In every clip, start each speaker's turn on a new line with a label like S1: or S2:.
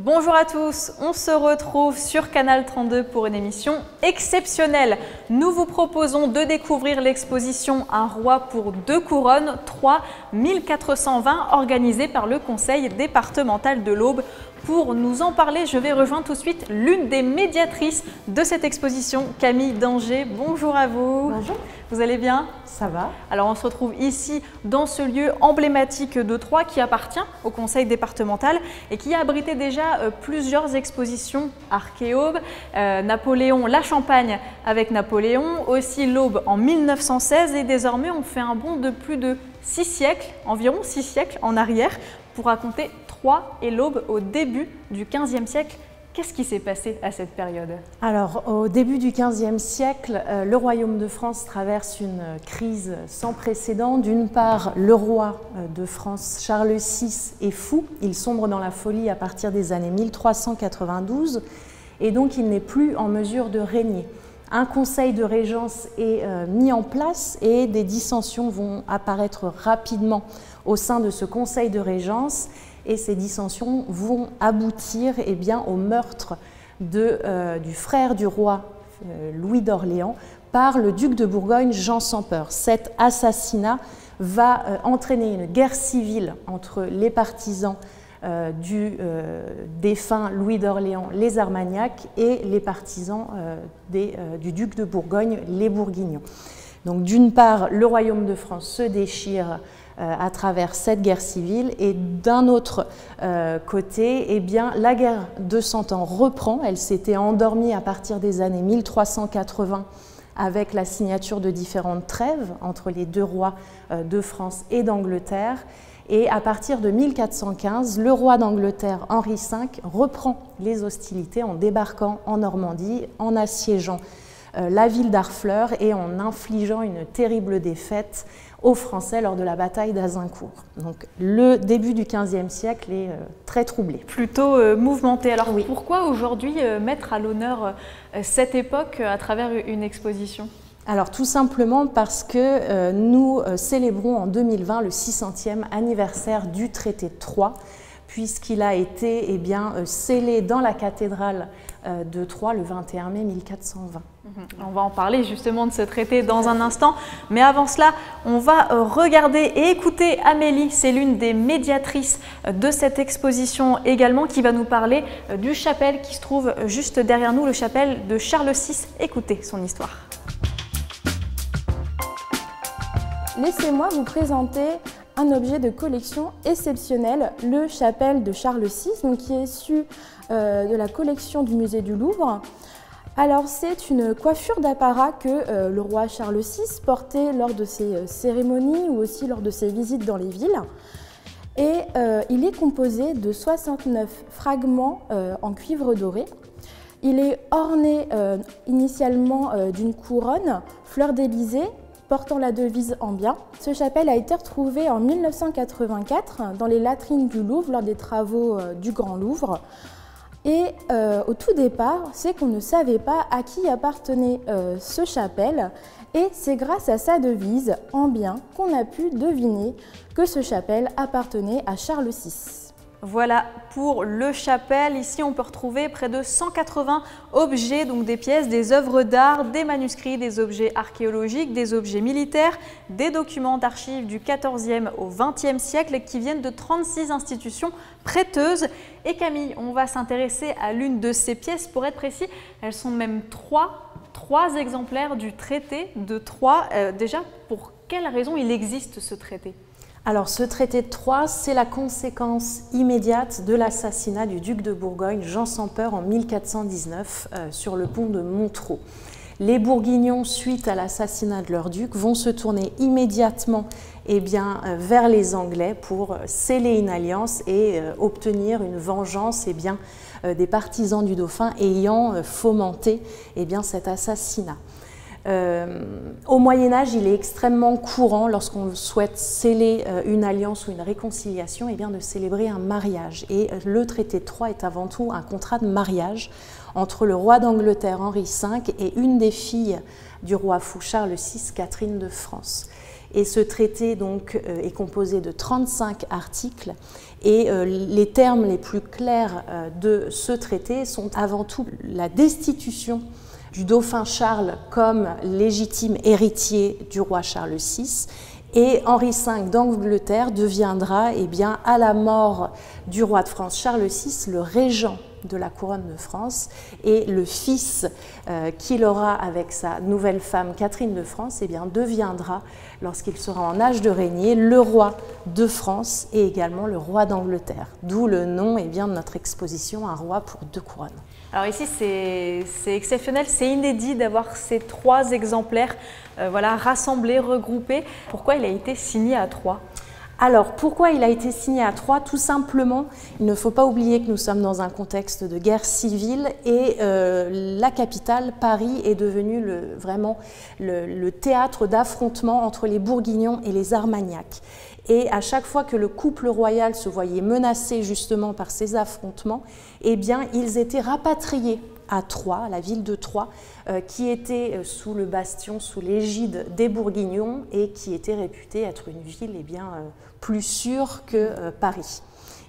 S1: Bonjour à tous, on se retrouve sur Canal 32 pour une émission exceptionnelle. Nous vous proposons de découvrir l'exposition Un roi pour deux couronnes, 3 1420, organisée par le Conseil départemental de l'Aube. Pour nous en parler, je vais rejoindre tout de suite l'une des médiatrices de cette exposition, Camille Danger. Bonjour à vous.
S2: Bonjour.
S1: Vous allez bien?
S2: Ça va.
S1: Alors on se retrouve ici dans ce lieu emblématique de Troyes qui appartient au Conseil départemental et qui a abrité déjà plusieurs expositions archéaubes, Napoléon, la Champagne avec Napoléon, aussi l'Aube en 1916 et désormais on fait un bond de plus de 6 siècles, environ 6 siècles en arrière pour raconter Troyes et l'Aube au début du XVe siècle. Qu'est-ce qui s'est passé à cette période?
S2: Alors, au début du XVe siècle, le Royaume de France traverse une crise sans précédent. D'une part, le roi de France, Charles VI, est fou. Il sombre dans la folie à partir des années 1392 et donc il n'est plus en mesure de régner. Un conseil de régence est mis en place et des dissensions vont apparaître rapidement au sein de ce conseil de régence. Et ces dissensions vont aboutir au meurtre du frère du roi Louis d'Orléans par le duc de Bourgogne Jean sans Peur. Cet assassinat va entraîner une guerre civile entre les partisans du défunt Louis d'Orléans, les Armagnacs, et les partisans du duc de Bourgogne, les Bourguignons. Donc d'une part, le royaume de France se déchire à travers cette guerre civile et d'un autre côté, la guerre de Cent Ans reprend. Elle s'était endormie à partir des années 1380 avec la signature de différentes trêves entre les deux rois de France et d'Angleterre. Et à partir de 1415, le roi d'Angleterre, Henri V, reprend les hostilités en débarquant en Normandie, en assiégeant la ville d'Harfleur et en infligeant une terrible défaite aux Français lors de la bataille d'Azincourt. Donc le début du XVe siècle est très troublé.
S1: Plutôt mouvementé. Alors
S2: oui.
S1: Pourquoi aujourd'hui mettre à l'honneur cette époque à travers une exposition?
S2: Alors tout simplement parce que nous célébrons en 2020 le 600e anniversaire du traité de Troyes, puisqu'il a été scellé dans la cathédrale de Troyes le 21 mai 1420.
S1: On va en parler justement de ce traité dans un instant, mais avant cela, on va regarder et écouter Amélie, c'est l'une des médiatrices de cette exposition également, qui va nous parler du chapelle qui se trouve juste derrière nous, le chapelle de Charles VI. Écoutez son histoire.
S3: Laissez-moi vous présenter un objet de collection exceptionnel, le chapelle de Charles VI, qui est issu de la collection du musée du Louvre. Alors c'est une coiffure d'apparat que le roi Charles VI portait lors de ses cérémonies ou aussi lors de ses visites dans les villes. Et il est composé de 69 fragments en cuivre doré. Il est orné initialement d'une couronne fleur d'Élysée portant la devise en bien. Ce chapelle a été retrouvé en 1984 dans les latrines du Louvre lors des travaux du Grand Louvre. Et au tout départ, c'est qu'on ne savait pas à qui appartenait ce chapelle, et c'est grâce à sa devise en bien qu'on a pu deviner que ce chapelle appartenait à Charles VI.
S1: Voilà pour le chapelle. Ici, on peut retrouver près de 180 objets, donc des pièces, des œuvres d'art, des manuscrits, des objets archéologiques, des objets militaires, des documents d'archives du XIVe au XXe siècle qui viennent de 36 institutions prêteuses. Et Camille, on va s'intéresser à l'une de ces pièces. Pour être précis, elles sont même trois exemplaires du traité de Troyes. Déjà, pour quelle raison il existe ce traité ?
S2: Alors ce traité de Troyes, c'est la conséquence immédiate de l'assassinat du duc de Bourgogne, Jean sans Peur, en 1419 sur le pont de Montereau. Les Bourguignons, suite à l'assassinat de leur duc, vont se tourner immédiatement vers les Anglais pour sceller une alliance et obtenir une vengeance des partisans du dauphin ayant fomenté cet assassinat. Au Moyen-Âge, il est extrêmement courant, lorsqu'on souhaite sceller une alliance ou une réconciliation, de célébrer un mariage. Et le traité de Troyes est avant tout un contrat de mariage entre le roi d'Angleterre, Henri V, et une des filles du roi fou Charles VI, Catherine de France. Et ce traité donc, est composé de 35 articles. Et les termes les plus clairs de ce traité sont avant tout la destitution du dauphin Charles comme légitime héritier du roi Charles VI. Et Henri V d'Angleterre deviendra, eh bien, à la mort du roi de France Charles VI, le régent de la couronne de France, et le fils qu'il aura avec sa nouvelle femme Catherine de France, eh bien, deviendra, lorsqu'il sera en âge de régner, le roi de France et également le roi d'Angleterre. D'où le nom, eh bien, de notre exposition, Un roi pour deux couronnes.
S1: Alors ici, c'est exceptionnel, c'est inédit d'avoir ces 3 exemplaires voilà, rassemblés, regroupés. Pourquoi il a été signé à 3 ?
S2: Alors, pourquoi il a été signé à 3 ? Tout simplement, il ne faut pas oublier que nous sommes dans un contexte de guerre civile et la capitale, Paris, est devenue vraiment le théâtre d'affrontement entre les Bourguignons et les Armagnacs. Et à chaque fois que le couple royal se voyait menacé justement par ces affrontements, eh bien, ils étaient rapatriés à Troyes, à la ville de Troyes, qui était sous le bastion, sous l'égide des Bourguignons et qui était réputée être une ville eh bien, plus sûre que Paris.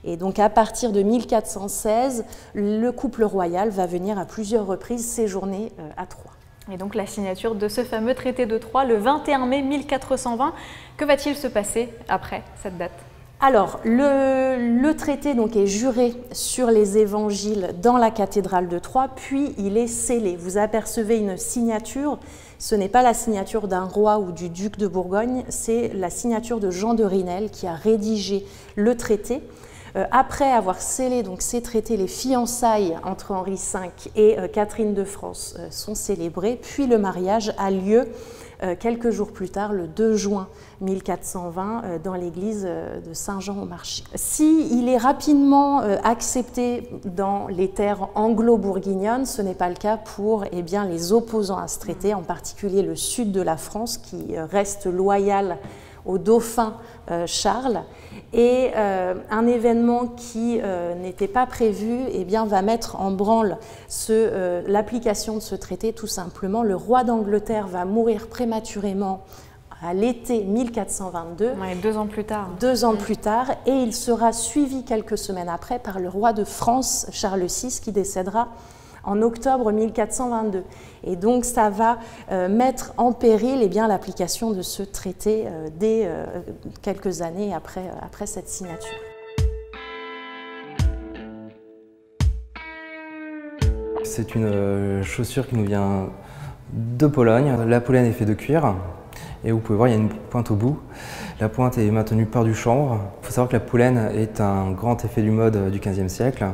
S2: Et donc à partir de 1416, le couple royal va venir à plusieurs reprises séjourner à Troyes.
S1: Et donc la signature de ce fameux traité de Troyes le 21 mai 1420. Que va-t-il se passer après cette date ?
S2: Alors, le traité donc, est juré sur les évangiles dans la cathédrale de Troyes, puis il est scellé. Vous apercevez une signature, ce n'est pas la signature d'un roi ou du duc de Bourgogne, c'est la signature de Jean de Rinel qui a rédigé le traité. Après avoir scellé donc, ces traités, les fiançailles entre Henri V et Catherine de France sont célébrées, puis le mariage a lieu quelques jours plus tard, le 2 juin 1420, dans l'église de Saint-Jean-au-Marché. S'il est rapidement accepté dans les terres anglo-bourguignonnes, ce n'est pas le cas pour eh bien, les opposants à ce traité, en particulier le sud de la France, qui reste loyal au dauphin Charles. Et un événement qui n'était pas prévu eh bien, va mettre en branle l'application de ce traité, tout simplement. Le roi d'Angleterre va mourir prématurément à l'été 1422.
S1: Ouais, 2 ans plus tard.
S2: 2 ans plus tard, et il sera suivi quelques semaines après par le roi de France, Charles VI, qui décédera en octobre 1422. Et donc ça va mettre en péril eh bien, l'application de ce traité dès quelques années après cette signature.
S4: C'est une chaussure qui nous vient de Pologne. La pollen est faite de cuir et vous pouvez voir il y a une pointe au bout. La pointe est maintenue par du chanvre. Il faut savoir que la pollen est un grand effet du mode du XVe siècle.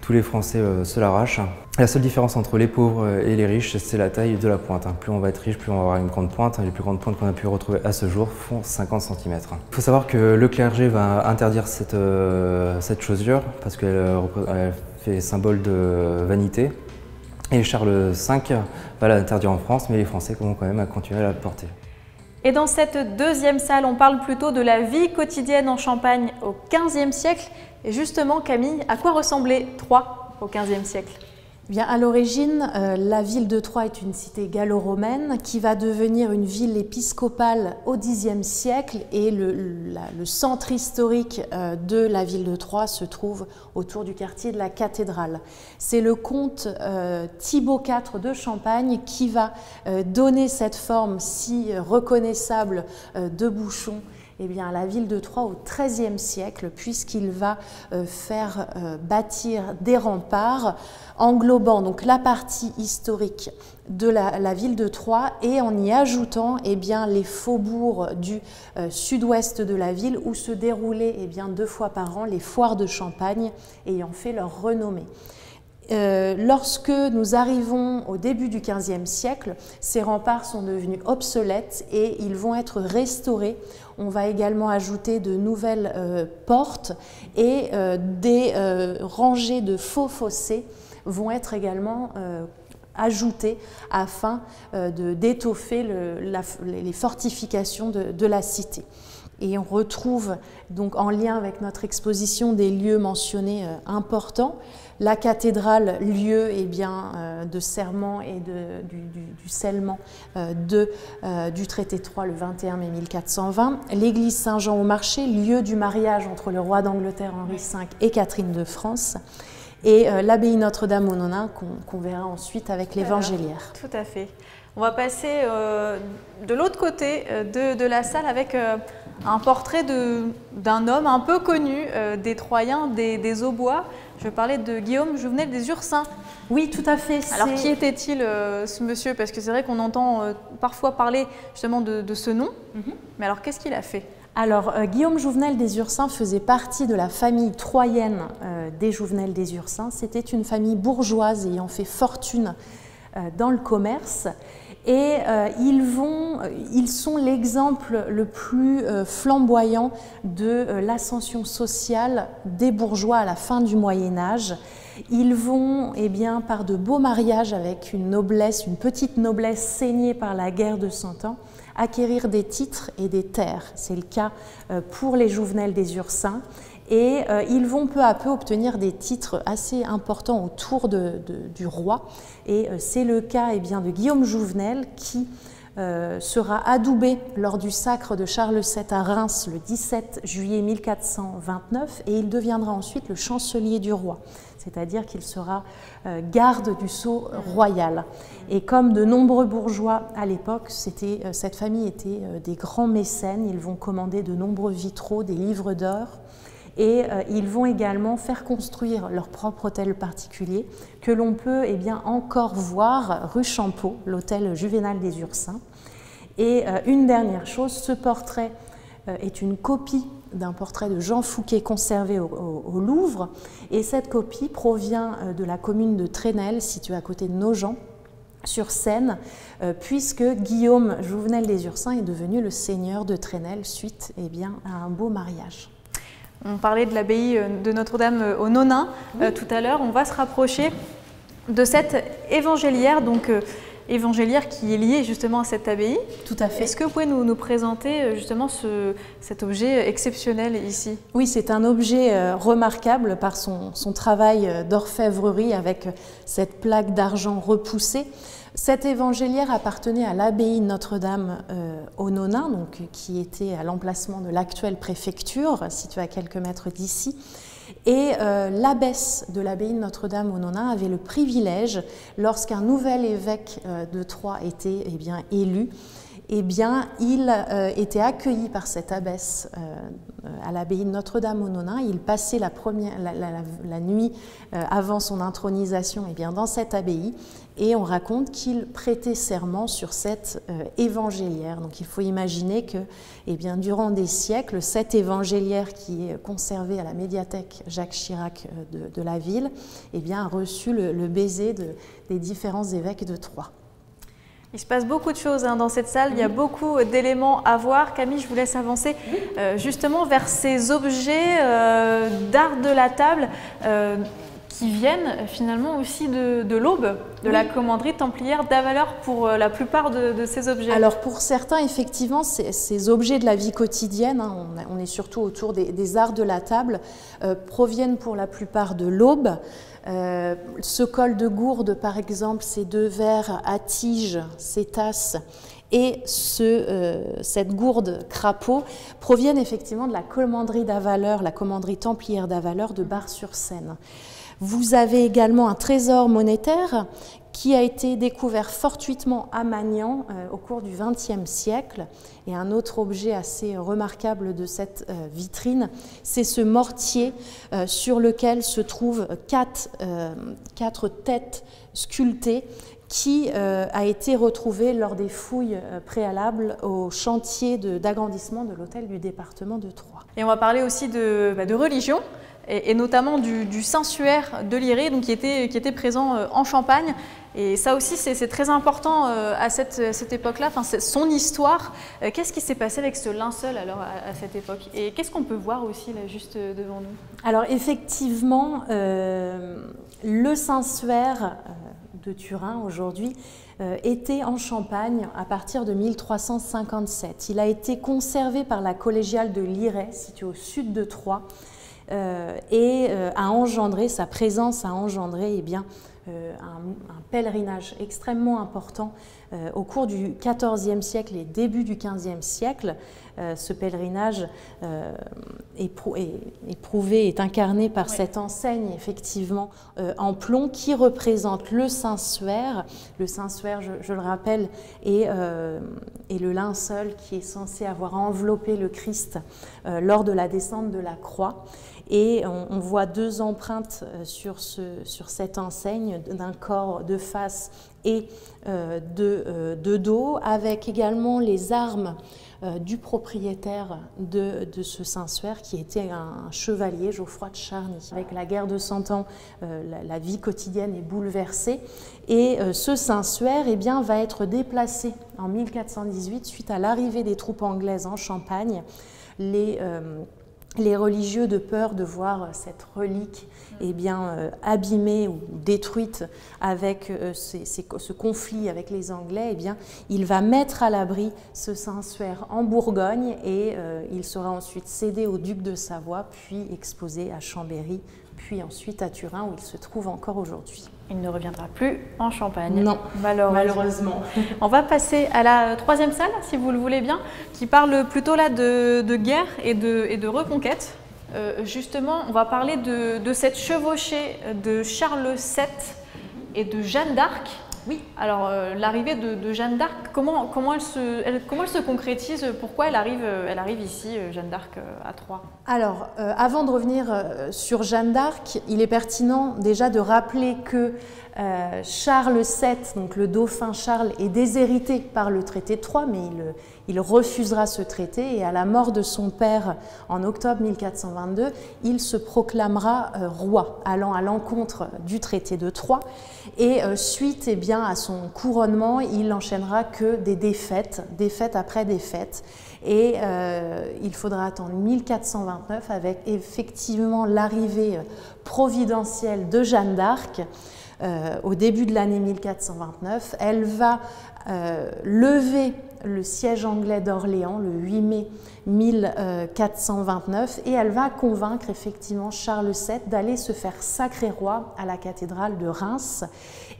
S4: Tous les Français se l'arrachent. La seule différence entre les pauvres et les riches, c'est la taille de la pointe. Plus on va être riche, plus on va avoir une grande pointe. Les plus grandes pointes qu'on a pu retrouver à ce jour font 50 cm. Il faut savoir que le clergé va interdire cette chaussure parce qu'elle fait symbole de vanité. Et Charles V va l'interdire en France, mais les Français vont quand même continuer à la porter.
S1: Et dans cette deuxième salle, on parle plutôt de la vie quotidienne en Champagne au XVe siècle. Et justement, Camille, à quoi ressemblait Troyes au XVe siècle ?
S2: Bien, à l'origine, la ville de Troyes est une cité gallo-romaine qui va devenir une ville épiscopale au Xe siècle et le centre historique de la ville de Troyes se trouve autour du quartier de la cathédrale. C'est le comte Thibaut IV de Champagne qui va donner cette forme si reconnaissable de bouchon eh bien, à la ville de Troyes au XIIIe siècle, puisqu'il va faire bâtir des remparts englobant donc la partie historique de la ville de Troyes et en y ajoutant eh bien, les faubourgs du sud-ouest de la ville où se déroulaient eh bien, 2 fois par an les foires de Champagne ayant fait leur renommée. Lorsque nous arrivons au début du XVe siècle, ces remparts sont devenus obsolètes et ils vont être restaurés. On va également ajouter de nouvelles portes et des rangées de faux fossés vont être également ajoutées afin d'étoffer les fortifications de la cité. Et on retrouve donc en lien avec notre exposition des lieux mentionnés importants. La cathédrale, lieu de serment et du scellement du traité de Troyes le 21 mai 1420. L'église Saint-Jean-au-Marché, lieu du mariage entre le roi d'Angleterre Henri V et Catherine de France. Et l'abbaye Notre-Dame au Nonain qu'on verra ensuite avec l'Évangéliaire.
S1: Tout à fait. On va passer de l'autre côté de la salle avec un portrait d'un homme un peu connu des Troyens, des Aubois. Je vais parler de Guillaume Jouvenel des Ursins.
S2: Oui, tout à fait.
S1: Alors, qui était-il ce monsieur? Parce que c'est vrai qu'on entend parfois parler justement de ce nom. Mais alors, qu'est-ce qu'il a fait?
S2: Alors, Guillaume Jouvenel des Ursins faisait partie de la famille troyenne des Jouvenel des Ursins. C'était une famille bourgeoise ayant fait fortune dans le commerce. Et ils sont l'exemple le plus flamboyant de l'ascension sociale des bourgeois à la fin du Moyen-Âge. Ils vont, par de beaux mariages avec une noblesse, une petite noblesse saignée par la guerre de Cent Ans, acquérir des titres et des terres. C'est le cas pour les Jouvenel des Ursins. Et ils vont peu à peu obtenir des titres assez importants autour du roi. Et c'est le cas de Guillaume Jouvenel qui sera adoubé lors du sacre de Charles VII à Reims le 17 juillet 1429 et il deviendra ensuite le chancelier du roi, c'est-à-dire qu'il sera garde du sceau royal. Et comme de nombreux bourgeois à l'époque, cette famille était des grands mécènes, ils vont commander de nombreux vitraux, des livres d'or. Et ils vont également faire construire leur propre hôtel particulier que l'on peut encore voir rue Champeau, l'hôtel Juvénal des Ursins. Et une dernière chose, ce portrait est une copie d'un portrait de Jean Fouquet conservé au Louvre. Et cette copie provient de la commune de Trenel, située à côté de Nogent, sur Seine, puisque Guillaume Jouvenel des Ursins est devenu le seigneur de Trenel suite à un beau mariage.
S1: On parlait de l'abbaye de Notre-Dame au Nonain tout à l'heure. On va se rapprocher de cette évangélière, évangélière qui est liée justement à cette abbaye.
S2: Tout à fait.
S1: Est-ce que vous pouvez nous présenter justement cet objet exceptionnel ici?
S2: Oui, c'est un objet remarquable par son travail d'orfèvrerie avec cette plaque d'argent repoussée. Cette évangélière appartenait à l'abbaye Notre-Dame au Nonain, qui était à l'emplacement de l'actuelle préfecture, située à quelques mètres d'ici. Et l'abbesse de l'abbaye de Notre-Dame au Nonain avait le privilège, lorsqu'un nouvel évêque de Troyes était élu, il était accueilli par cette abbesse à l'abbaye de Notre-Dame au Nonain. Il passait la nuit avant son intronisation dans cette abbaye et on raconte qu'il prêtait serment sur cette évangélière. Donc il faut imaginer que durant des siècles, cette évangélière qui est conservée à la médiathèque Jacques Chirac de la ville a reçu le baiser des différents évêques de Troyes.
S1: Il se passe beaucoup de choses dans cette salle, il y a beaucoup d'éléments à voir. Camille, je vous laisse avancer justement vers ces objets d'art de la table qui viennent finalement aussi de l'Aube, de la commanderie templière d'Avaleur pour la plupart de ces objets.
S2: Alors pour certains, effectivement, ces objets de la vie quotidienne, on est surtout autour des arts de la table, proviennent pour la plupart de l'Aube. Ce col de gourde, par exemple, ces deux verres à tige, ces tasses et cette gourde crapaud proviennent effectivement de la commanderie d'Avaleur, la commanderie templière d'Avaleur de Bar-sur-Seine. Vous avez également un trésor monétaire qui a été découvert fortuitement à Magnan au cours du XXe siècle. Et un autre objet assez remarquable de cette vitrine, c'est ce mortier sur lequel se trouvent quatre têtes sculptées qui a été retrouvé lors des fouilles préalables au chantier d'agrandissement de l'hôtel du département de Troyes.
S1: Et on va parler aussi de religion, et notamment du Saint-Suaire de Lirey, qui était présent en Champagne. Et ça aussi, c'est très important à cette époque-là, son histoire. Qu'est-ce qui s'est passé avec ce linceul alors à cette époque? Et qu'est-ce qu'on peut voir aussi là, juste devant nous?
S2: Alors effectivement, le Saint-Suaire de Turin aujourd'hui, était en Champagne à partir de 1357. Il a été conservé par la collégiale de Liray, située au sud de Troyes, et a engendré, sa présence a engendré un pèlerinage extrêmement important au cours du XIVe siècle et début du XVe siècle. Ce pèlerinage est incarné par cette enseigne effectivement en plomb qui représente le Saint-Suaire. Le Saint-Suaire, je le rappelle, est le linceul qui est censé avoir enveloppé le Christ lors de la descente de la croix. Et on voit deux empreintes sur cette enseigne, d'un corps de face et de dos, avec également les armes du propriétaire de ce Saint-Suaire, qui était un chevalier, Geoffroy de Charny. Avec la guerre de Cent Ans, la vie quotidienne est bouleversée, et ce Saint-Suaire va être déplacé en 1418 suite à l'arrivée des troupes anglaises en Champagne. Les religieux, de peur de voir cette relique abîmée ou détruite avec ce conflit avec les Anglais, il va mettre à l'abri ce Saint-Suaire en Bourgogne, et il sera ensuite cédé au duc de Savoie, puis exposé à Chambéry, puis ensuite à Turin, où il se trouve encore aujourd'hui.
S1: Il ne reviendra plus en Champagne.
S2: Non,
S1: malheureusement. On va passer à la troisième salle, si vous le voulez bien, qui parle plutôt là de guerre et de reconquête. Justement, on va parler de cette chevauchée de Charles VII et de Jeanne d'Arc. Oui. Alors, l'arrivée de Jeanne d'Arc, comment elle se concrétise? Pourquoi elle arrive ici, Jeanne d'Arc, à Troyes?
S2: Alors, avant de revenir sur Jeanne d'Arc, il est pertinent déjà de rappeler que Charles VII, donc le dauphin Charles, est déshérité par le traité de Troyes, mais il refusera ce traité, et à la mort de son père en octobre 1422, il se proclamera roi, allant à l'encontre du traité de Troyes. Et suite à son couronnement, il n'enchaînera que des défaites, défaite après défaite. Et il faudra attendre 1429 avec effectivement l'arrivée providentielle de Jeanne d'Arc. Au début de l'année 1429, elle va lever le siège anglais d'Orléans le 8 mai 1429, et elle va convaincre effectivement Charles VII d'aller se faire sacrer roi à la cathédrale de Reims.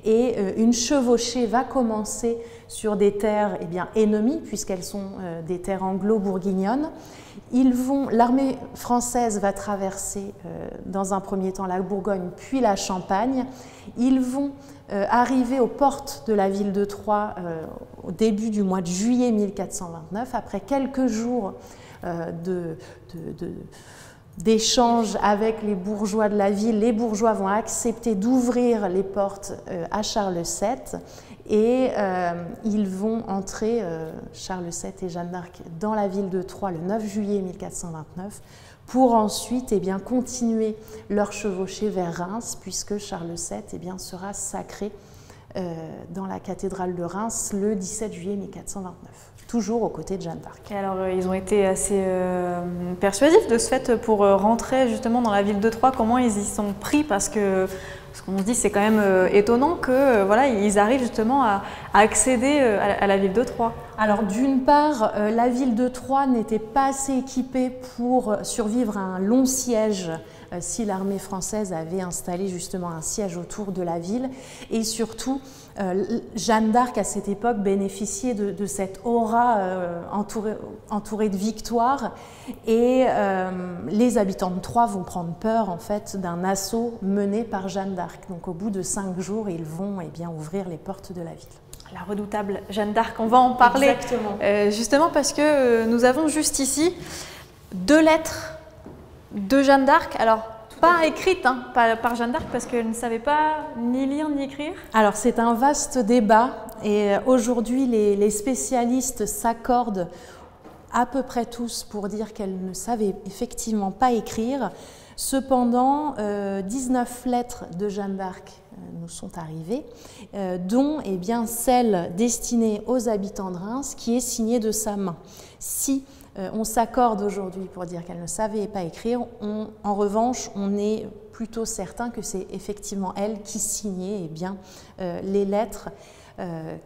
S2: Et une chevauchée va commencer sur des terres ennemies, puisqu'elles sont des terres anglo-bourguignonnes. L'armée française va traverser dans un premier temps la Bourgogne puis la Champagne. Ils vont arriver aux portes de la ville de Troyes au début du mois de juillet 1429, après quelques jours d'échanges avec les bourgeois de la ville. Les bourgeois vont accepter d'ouvrir les portes à Charles VII, et ils vont entrer, Charles VII et Jeanne d'Arc, dans la ville de Troyes le 9 juillet 1429, pour ensuite continuer leur chevauchée vers Reims, puisque Charles VII sera sacré dans la cathédrale de Reims le 17 juillet 1429, toujours aux côtés de Jeanne d'Arc.
S1: Et alors, ils ont été assez persuasifs de ce fait pour rentrer justement dans la ville de Troyes. Comment ils y sont pris? Parce qu'on se dit, c'est quand même étonnant que ils arrivent justement à accéder à la ville de Troyes.
S2: Alors, d'une part, la ville de Troyes n'était pas assez équipée pour survivre à un long siège si l'armée française avait installé justement un siège autour de la ville. Et surtout, Jeanne d'Arc, à cette époque, bénéficiait de cette aura entourée de victoire, et les habitants de Troyes vont prendre peur en fait d'un assaut mené par Jeanne d'Arc. Donc au bout de 5 jours, ils vont ouvrir les portes de la ville.
S1: La redoutable Jeanne d'Arc, on va en parler. Exactement. Justement parce que nous avons juste ici 2 lettres de Jeanne d'Arc. Alors, pas écrites par Jeanne d'Arc, parce qu'elle ne savait pas ni lire ni écrire. Alors,
S2: c'est un vaste débat, et aujourd'hui, les spécialistes s'accordent à peu près tous pour dire qu'elle ne savait effectivement pas écrire. Cependant, 19 lettres de Jeanne d'Arc nous sont arrivées, dont celle destinée aux habitants de Reims, qui est signée de sa main. Si on s'accorde aujourd'hui pour dire qu'elle ne savait pas écrire, en revanche, on est plutôt certain que c'est effectivement elle qui signait eh bien, les lettres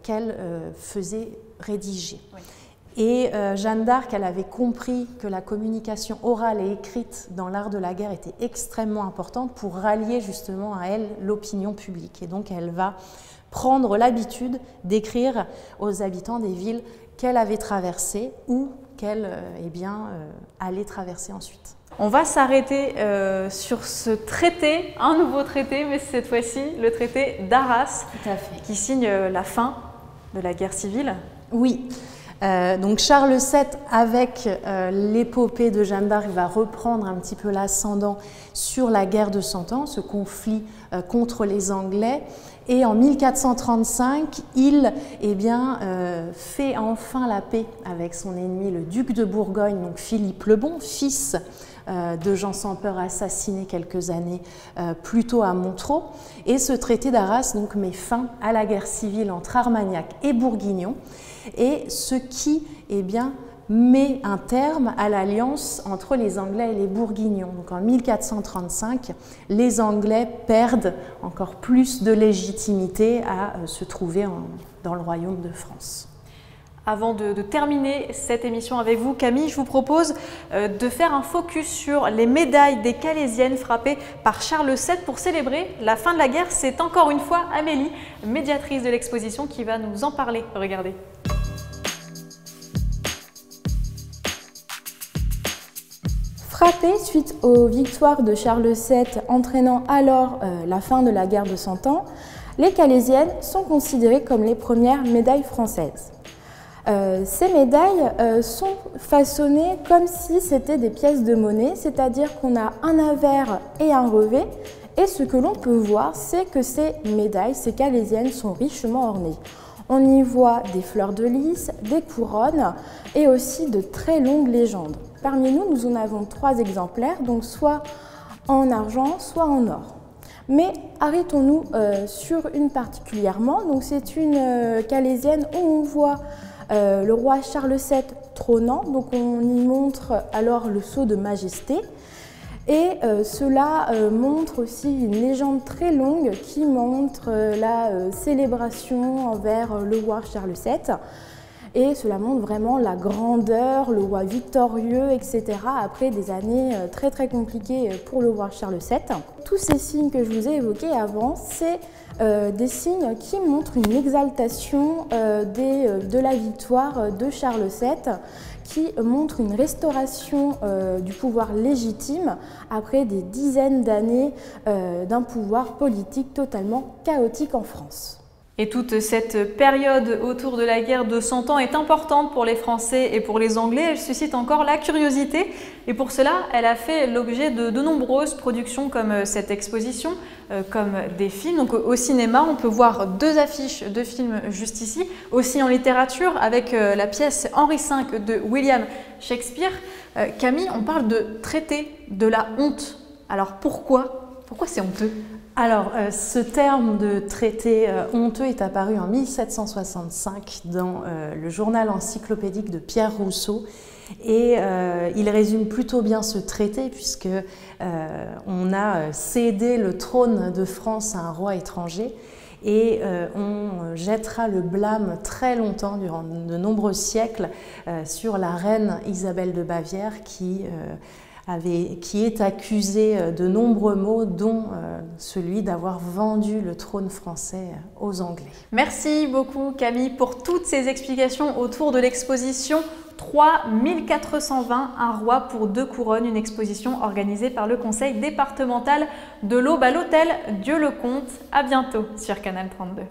S2: qu'elle faisait rédiger. Oui. Et Jeanne d'Arc, elle avait compris que la communication orale et écrite dans l'art de la guerre était extrêmement importante pour rallier justement à elle l'opinion publique. Et donc elle va prendre l'habitude d'écrire aux habitants des villes qu'elle avait traversées ou qu'elle allait traverser ensuite.
S1: On va s'arrêter sur ce traité, un nouveau traité, mais cette fois-ci le traité d'Arras, qui signe la fin de la guerre civile.
S2: Oui. Donc Charles VII, avec l'épopée de Jeanne d'Arc, va reprendre un petit peu l'ascendant sur la guerre de 100 ans, ce conflit contre les Anglais. Et en 1435, il fait enfin la paix avec son ennemi, le duc de Bourgogne, donc Philippe le Bon, fils de Jean sans Peur, assassiné quelques années plus tôt à Montereau. Et ce traité d'Arras donc, met fin à la guerre civile entre Armagnac et Bourguignon, et ce qui met un terme à l'alliance entre les Anglais et les Bourguignons. Donc en 1435, les Anglais perdent encore plus de légitimité à se trouver dans le royaume de France.
S1: Avant de terminer cette émission avec vous, Camille, je vous propose de faire un focus sur les médailles des Calaisiennes frappées par Charles VII pour célébrer la fin de la guerre. C'est encore une fois Amélie, médiatrice de l'exposition, qui va nous en parler. Regardez.
S3: Frappées suite aux victoires de Charles VII entraînant alors la fin de la guerre de 100 ans, les Calaisiennes sont considérées comme les premières médailles françaises. Ces médailles sont façonnées comme si c'était des pièces de monnaie, c'est-à-dire qu'on a un avers et un revers, et ce que l'on peut voir, c'est que ces médailles, ces Calaisiennes, sont richement ornées. On y voit des fleurs de lys, des couronnes et aussi de très longues légendes. Parmi nous, nous en avons 3 exemplaires, donc soit en argent, soit en or. Mais arrêtons-nous sur une particulièrement. Donc c'est une Calaisienne où on voit le roi Charles VII trônant, donc on y montre alors le sceau de majesté. Et cela montre aussi une légende très longue qui montre la célébration envers le roi Charles VII. Et cela montre vraiment la grandeur, le roi victorieux, etc. après des années très très compliquées pour le roi Charles VII. Tous ces signes que je vous ai évoqués avant, c'est des signes qui montrent une exaltation de la victoire de Charles VII, qui montre une restauration du pouvoir légitime après des dizaines d'années d'un pouvoir politique totalement chaotique en France.
S1: Et toute cette période autour de la guerre de 100 ans est importante pour les Français et pour les Anglais. Elle suscite encore la curiosité et pour cela, elle a fait l'objet de nombreuses productions comme cette exposition, comme des films. Donc au cinéma, on peut voir 2 affiches de films juste ici, aussi en littérature avec la pièce Henri V de William Shakespeare. Camille, on parle de traité de la honte. Alors pourquoi c'est honteux ?
S2: Alors, ce terme de traité honteux est apparu en 1765 dans le journal encyclopédique de Pierre Rousseau et il résume plutôt bien ce traité puisque on a cédé le trône de France à un roi étranger et on jettera le blâme très longtemps, durant de nombreux siècles, sur la reine Isabelle de Bavière qui est accusée de nombreux maux, dont celui d'avoir vendu le trône français aux Anglais.
S1: Merci beaucoup Camille pour toutes ces explications autour de l'exposition 3420, un roi pour 2 couronnes, une exposition organisée par le conseil départemental de l'Aube à l'hôtel Dieu-le-Comte. À bientôt sur Canal 32.